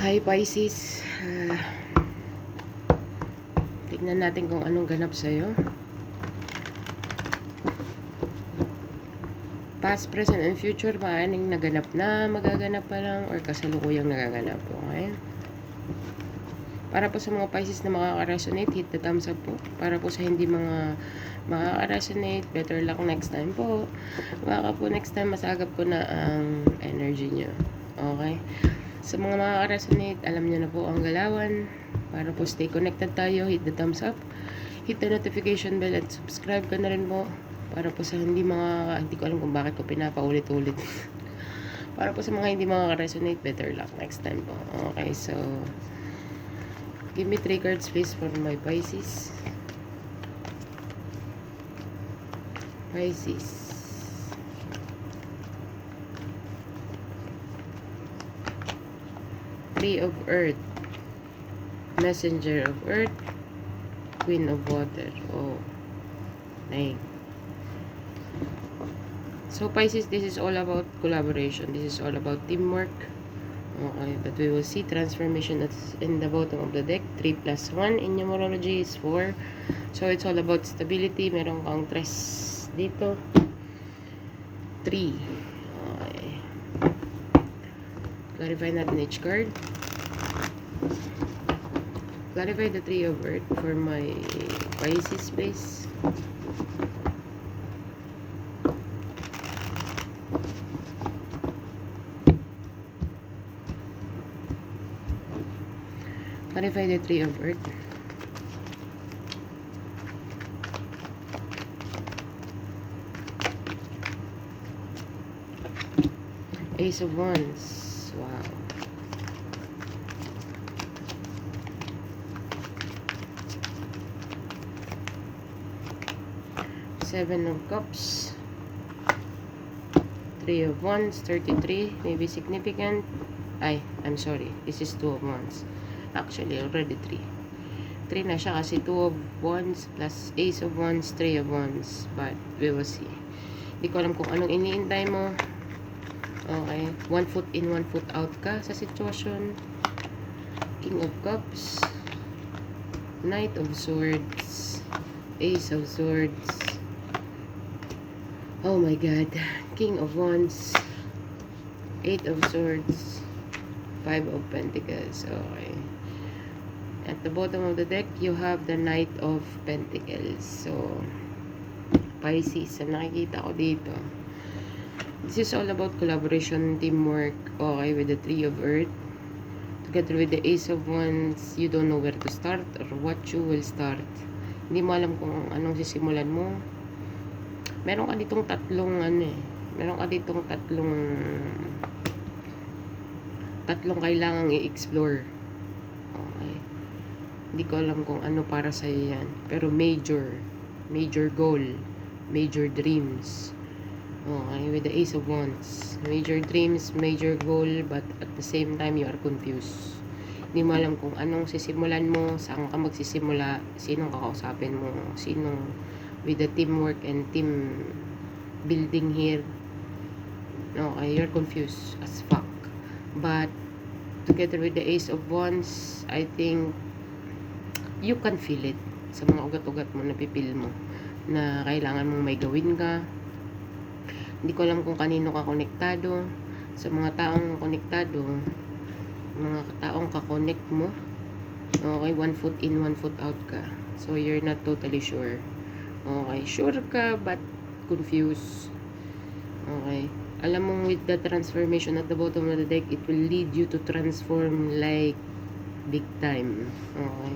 Hi Pisces, tignan natin kung anong ganap sa'yo. Past, present, and future, maaaring naganap na, magaganap pa lang, or kasalukuyang nagaganap. Okay? Para po sa mga Pisces na makaka-resonate, hit the thumbs up po. Para po sa hindi mga makaka-resonate, better luck next time po. Baka po next time masagap ko na ang energy nyo. Okay? Sa mga makaka-resonate, alam nyo na po ang galawan. Para po stay connected tayo, hit the thumbs up, hit the notification bell, at subscribe ka na rin po. Para po sa hindi ko alam kung bakit ko pinapaulit-ulit. Para po sa mga hindi makaka-resonate, better luck next time po. Okay, so give me 3 cards please for my Pisces. Pisces. Three of Earth. Messenger of Earth. Queen of Water. Oh. Dang. So Pisces, this is all about collaboration. This is all about teamwork. Okay, but we will see transformation that's in the bottom of the deck. 3 plus 1 in numerology is 4. So it's all about stability. Meron kang 3 dito. 3. Okay. Clarify natin each card. Clarify the 3 of Earth for my Pisces please. Clarify the 3 of Earth. Ace of Wands. Wow. Seven of Cups. 3 of Wands. 33. Maybe significant. I'm sorry. This is 2 of Wands. Actually, already 3. 3 na siya kasi 2 of Wands plus Ace of Wands, 3 of Wands. But we will see. Hindi ko alam kung anong iniintay mo. Okay. 1 foot in, 1 foot out ka sa sitwasyon. King of Cups. Knight of Swords. Ace of Swords. Oh my God. King of Wands. 8 of Swords. 5 of Pentacles. Okay. At the bottom of the deck, you have the Knight of Pentacles. So, Pisces, ang nakikita ko dito. This is all about collaboration, teamwork. Okay, with the 3 of Earth. Together with the Ace of Wands, you don't know where to start or what you will start. Hindi mo alam kung anong sisimulan mo. Meron ka ditong tatlong kailangang i-explore. Okay. Hindi ko alam kung ano para sa yan. Pero major goal, major dreams. Okay, with the Ace of Wands. Major dreams, major goal, but at the same time, you are confused. Hindi mo alam kung anong sisimulan mo, saan ka magsisimula, sinong kakausapin mo, with the teamwork and team building here. Okay, you're confused as fuck. But together with the Ace of Wands, I think you can feel it sa mga ugat-ugat mo, napipil mo na kailangan mong may gawin ka. Hindi ko alam kung kanino ka konektado. Sa mga taong konektado, mga taong ka-connect mo, okay, 1 foot in, 1 foot out ka. So you're not totally sure. Okay, sure ka but confused. Okay. Alam mo, with the transformation at the bottom of the deck, it will lead you to transform like big time. Okay.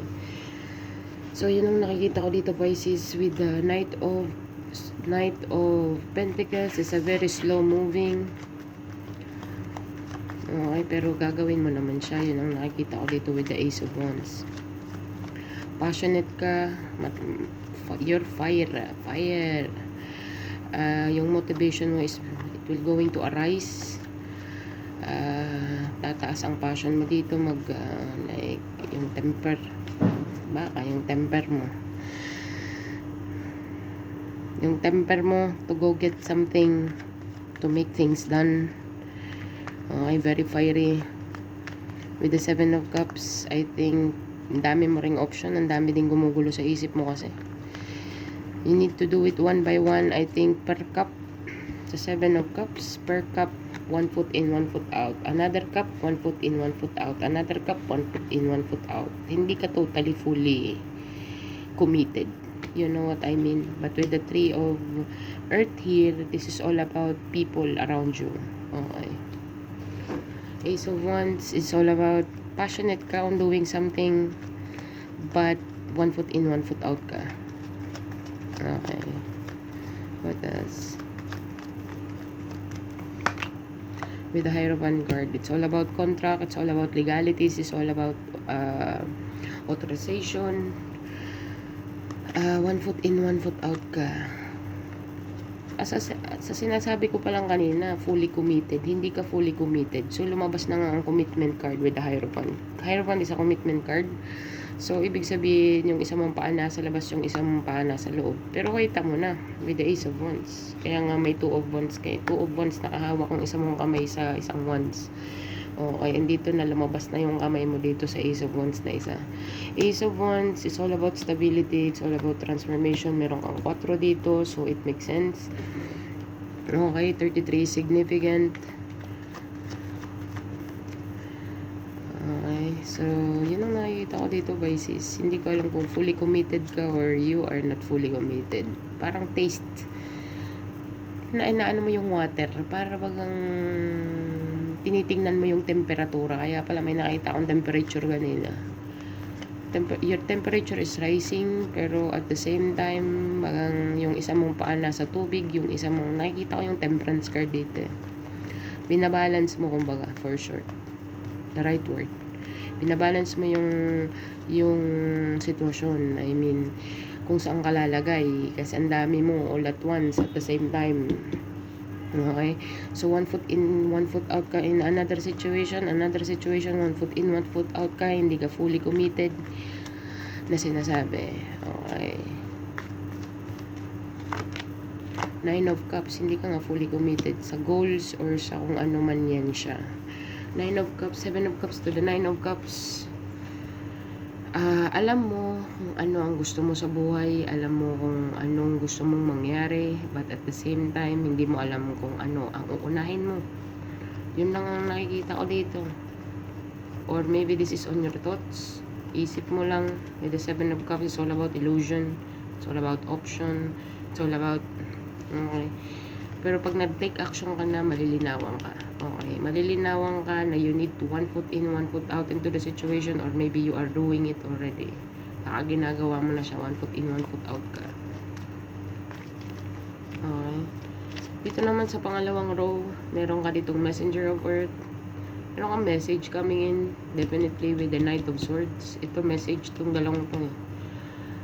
So, yun ang nakikita ko dito, Pisces, with the Knight of Pentacles. Is a very slow moving. Okay, pero gagawin mo naman siya. Yun ang nakikita ko dito with the Ace of Wands. Passionate ka. You're fire. Yung motivation mo is it will going to arise. Tataas ang passion mo dito, like yung temper, yung temper mo to go get something, to make things done. Okay, very fiery. With the Seven of Cups, I think, ang dami mo ring option, ang dami din gumugulo sa isip mo kasi. You need to do it one by one, I think, per cup. Sa Seven of Cups, per cup, 1 foot in, 1 foot out. Another cup, 1 foot in, 1 foot out. Another cup, 1 foot in, 1 foot out. Hindi ka totally fully committed. You know what I mean? But with the Three of Earth here, this is all about people around you. Okay. Ace of Wands is all about passionate ka on doing something, but 1 foot in, 1 foot out ka. Okay. What else? With the Hierophant card, it's all about contract, it's all about legalities, it's all about authorization. 1 foot in, 1 foot out ka. Sa sinasabi ko pa lang kanina, fully committed. Hindi ka fully committed. So, lumabas na nga ang commitment card with the Hierophant. Hierophant is a commitment card. So, ibig sabihin, yung isa mong paa nasa labas, yung isa mong paa nasa loob. Pero kita mo na, with the Ace of Wands. Kaya nga may 2 of Wands kayo. 2 of Wands nakahawak ang isa mong kamay sa isang Wands. Okay, and dito na lumabas na yung kamay mo dito sa Ace of Wands na isa. Ace of Wands is all about stability, it's all about transformation. Meron kang 4 dito, so it makes sense. Okay, 33 is significant. Okay, so yun ang nakikita ko dito, Pisces. Hindi ko alam kung fully committed ka or you are not fully committed. Parang taste. Inaano mo yung water, para bagang tinitingnan mo yung temperatura. Kaya pala may nakita akong temperature kanina. Your temperature is rising, pero at the same time, bagang yung isa mong paa nasa tubig, yung isa mong, nakikita ko yung temperance card dito. Binabalance mo, kumbaga, for short. The right word. Binabalance mo yung sitwasyon. I mean, kung saan ka lalagay. Kasi ang dami mo all at once, at the same time. Okay? So, 1 foot in, 1 foot out ka in another situation, 1 foot in, 1 foot out ka, hindi ka fully committed na sinasabi. Okay. 9 of Cups, hindi ka nga fully committed sa goals or sa kung ano man yan siya. 9 of Cups, 7 of Cups to the 9 of Cups. Alam mo kung ano ang gusto mo sa buhay, alam mo kung anong gusto mong mangyari, but at the same time, hindi mo alam kung ano ang uunahin mo. Yun lang ang nakikita ko dito. Or maybe this is on your thoughts. Isip mo lang, with the 7 of Cups, it's all about illusion, it's all about option, it's all about, okay. Pero pag nag-take action ka na, malilinawan ka. Okay, malilinawan ka na you need to 1 foot in, 1 foot out into the situation, or maybe you are doing it already. Baka ginagawa mo na siya, 1 foot in, 1 foot out ka. Okay. Dito naman sa pangalawang row, meron ka ditong Messenger of Earth. Meron kang message coming in, definitely with the Knight of Swords. Ito message, itong dalawang to.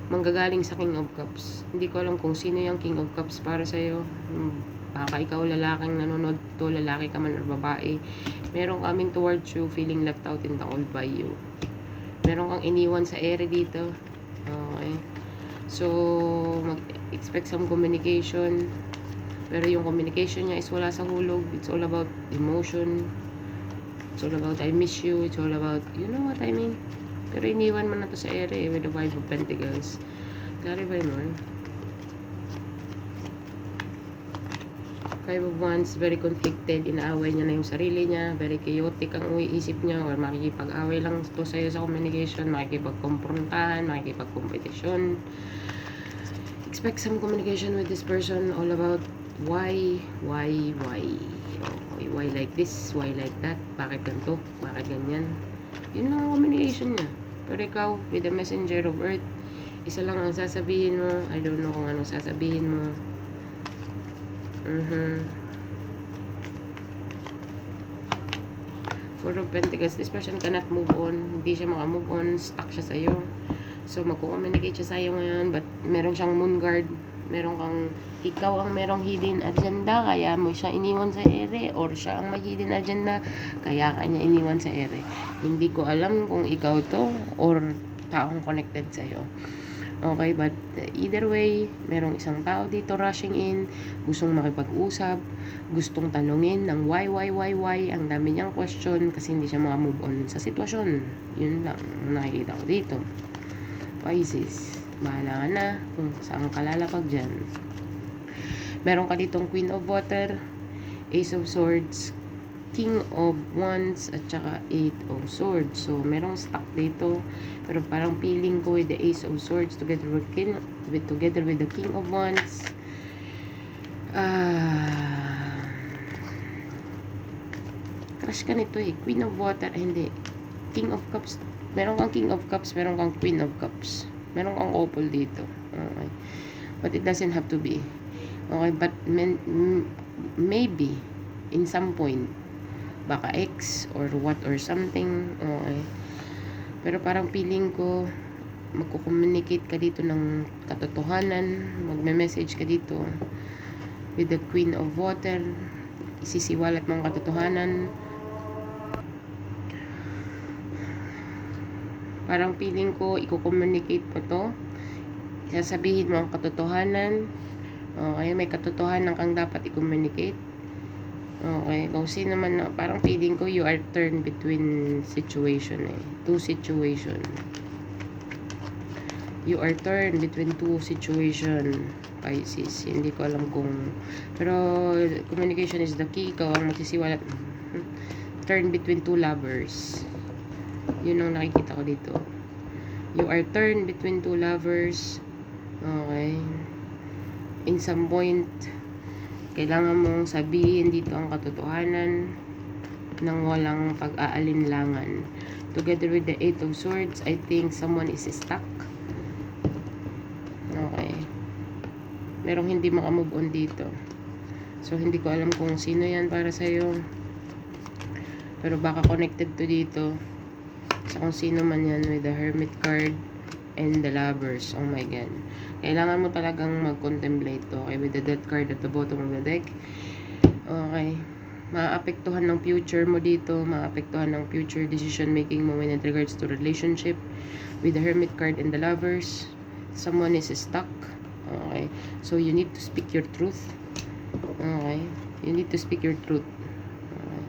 Manggagaling sa King of Cups. Hindi ko alam kung sino yung King of Cups para sa'yo. Baka ikaw lalaking nanonood to, lalaki ka man or babae. Meron coming towards you, feeling left out and all by you. Meron kang iniwan sa ere dito. Okay. So, mag-expect some communication. Pero yung communication niya is wala sa hulog. It's all about emotion. It's all about I miss you. It's all about, you know what I mean? Pero iniwan mo na to sa ere with the 5 of Pentacles. Clarify more. 5 of Wands, very conflicted, inaaway niya na yung sarili niya, very chaotic ang isip niya, or makikipag-away lang to sa'yo sa communication, makikipag-komprontahan, makikipag-kompetisyon. Expect some communication with this person all about why. Okay, why like this, why like that, bakit ganito, bakit ganyan. Yun lang ang communication niya. Pero ikaw, with the Messenger of Earth, isa lang ang sasabihin mo, I don't know kung anong sasabihin mo. Four of Pentacles, this person cannot move on. Hindi siya maka-move on, stuck siya sa'yo. So, magko-communicate siya sa'yo ngayon, but meron siyang moon guard. Meron kang, ikaw ang merong hidden agenda, kaya mo siya iniwan sa ere, or siya ang may hidden agenda, kaya kanya iniwan sa ere. Hindi ko alam kung ikaw to, or taong connected sa'yo. Okay, but either way, merong isang tao dito rushing in, gustong makipag-usap, gustong tanungin ng why, ang dami niyang question kasi hindi siya maka-move on sa sitwasyon. Yun lang ang nakikita ko dito. Pisces, bahala ka na kung saan ka lalapag dyan. Meron ka ditong Queen of Water, Ace of Swords, King of Wands, at saka 8 of Swords. So, merong stuck dito. Pero parang feeling ko with the Ace of Swords together with the King of Wands. Crush ka nito eh. Queen of Water, hindi. King of Cups. Meron kang King of Cups, meron kang Queen of Cups. Meron kang couple dito. Okay. But it doesn't have to be. Okay, but maybe in some point baka ex or what or something. Okay, pero parang feeling ko magko-communicate ka dito ng katotohanan, magme-message ka dito with the Queen of Water, isisiwalat mong katotohanan. Parang feeling ko i-communicate mo to, sasabihin mo ang katotohanan. Okay, may katotohanan kang dapat i-communicate. Okay, kung sino man na, parang feeling ko you are turned between situation eh. Two situation. You are turned between two situation, Pisces. Hindi ko alam kung, pero communication is the key. Ikaw ang magsisiwalat. Turn between two lovers. Yun ang nakikita ko dito. You are turned between two lovers. Okay. In some point, kailangan mong sabihin dito ang katotohanan ng walang pag-aalinlangan. Together with the 8 of Swords, I think someone is stuck. Okay. Merong hindi makamove on dito. So, hindi ko alam kung sino yan para sa'yo. Pero baka connected to dito. Sa kung sino man yan with the Hermit card and the Lovers. Oh my God. Kailangan mo talagang mag-contemplate. Okay, with the Death card at the bottom of the deck. Okay. Maapektuhan ng future mo dito. Maapektuhan ng future decision making mo when it regards to relationship. With the Hermit card and the Lovers. Someone is stuck. Okay. So, you need to speak your truth. Okay. You need to speak your truth. Okay.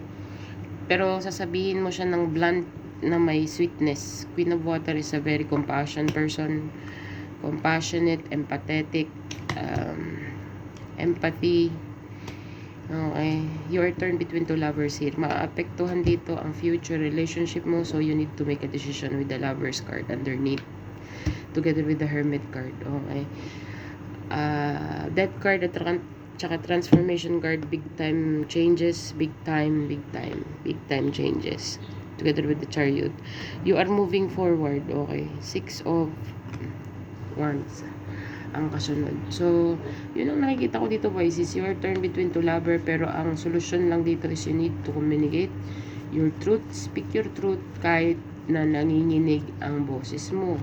Pero, sasabihin mo siya ng blunt na may sweetness. Queen of Water is a very compassionate person. Compassionate, empathetic, empathy. Okay. You are turned between two lovers here. Maapektuhan dito ang future relationship mo. So, you need to make a decision with the Lovers card underneath. Together with the Hermit card. Okay. Death card at tsaka transformation card. Big time changes. Big time changes. Together with the Chariot. You are moving forward. Okay. 6 of Wands ang kasunod. So, yun ang nakikita ko dito, Pisces. You are turned between two lover, pero ang solusyon lang dito is you need to communicate your truth. Speak your truth kahit na nanginginig ang boses mo.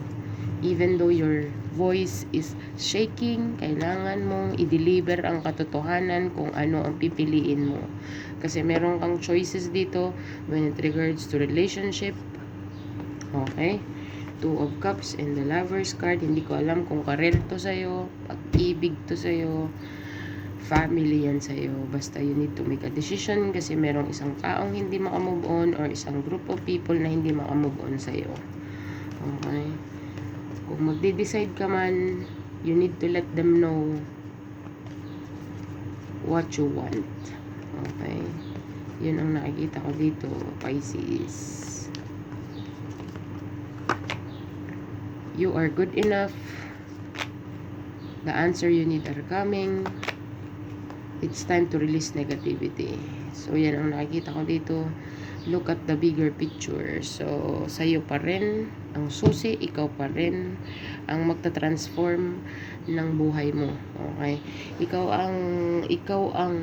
Even though your voice is shaking, kailangan mong i-deliver ang katotohanan kung ano ang pipiliin mo. Kasi meron kang choices dito when it regards to relationship. Okay? 2 of Cups and the Lovers card. Hindi ko alam kung career to sa'yo, pag-ibig to sa'yo, family yan sa'yo. Basta you need to make a decision kasi merong isang taong hindi makamove on or isang group of people na hindi makamove on sa'yo. Okay? Kung magde-decide ka man, you need to let them know what you want. Okay? Yun ang nakikita ko dito, Pisces. You are good enough. The answer you need are coming. It's time to release negativity. So, yan ang nakikita ko dito. Look at the bigger picture. So, sa'yo pa rin ang susi, ikaw pa rin ang magta-transform ng buhay mo. Okay? Ikaw ang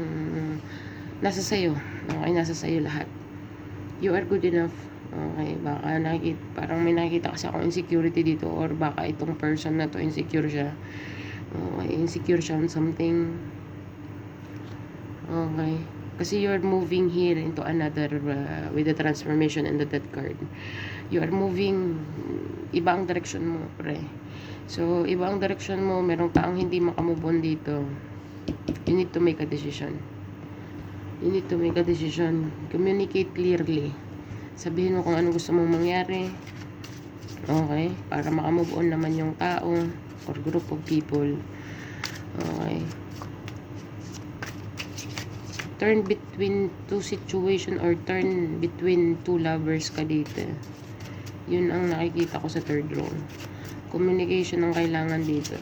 nasa sa'yo. Okay? Nasa sa'yo lahat. You are good enough. Okay, baka parang may nakikita kasi akong insecurity dito or baka itong person na to insecure siya. Okay, insecure siya on something. Okay, Kasi you're moving here into another, with the transformation and the death card. You are moving, iba ang direction mo, pre. So, iba ang direction mo, merong taong hindi makamove on dito. You need to make a decision. You need to make a decision. Communicate clearly. Sabihin mo kung ano gusto mong mangyari. Okay? Para makamove on naman yung tao or group of people. Okay? Turn between two situation or turn between two lovers ka dito. Yun ang nakikita ko sa third row. Communication ang kailangan dito.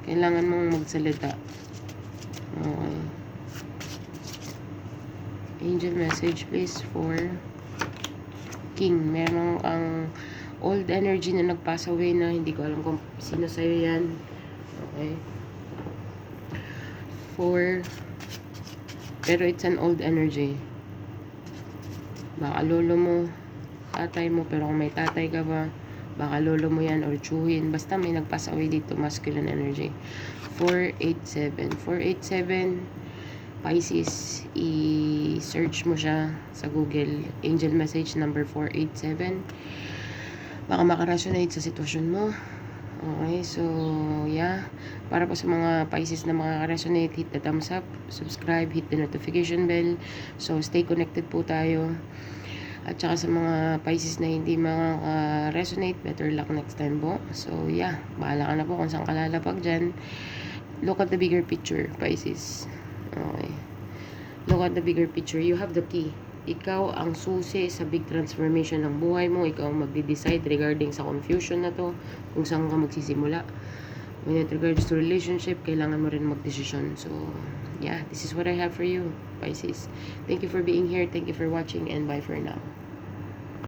Kailangan mong magsalita. Okay. Angel message please for King. Meron ang old energy na nag-pass away na hindi ko alam kung sino sa'yo yan. Okay. Pero it's an old energy. Baka lolo mo, tatay mo, pero kung may tatay ka ba, baka lolo mo yan or tsuhin. Basta may nag-pass away dito, masculine energy. 487. 487, Pisces, i-search mo siya sa Google. Angel message number 487. Baka makaresonate sa sitwasyon mo. Okay, so yeah. Para po sa mga Pisces na makaka-resonate, hit the thumbs up, subscribe, hit the notification bell. So stay connected po tayo. At saka sa mga Pisces na hindi makaka-resonate, better luck next time po. So yeah, bahala ka na po kung saan ka lalapag dyan. Look at the bigger picture, Pisces. Okay. Look at the bigger picture. You have the key. Ikaw ang susi sa big transformation ng buhay mo. Ikaw ang magde-decide regarding sa confusion na to, kung saan ka magsisimula. When it regards to relationship, kailangan mo rin mag-decision. So, yeah, this is what I have for you, Pisces. Thank you for being here. Thank you for watching, and bye for now.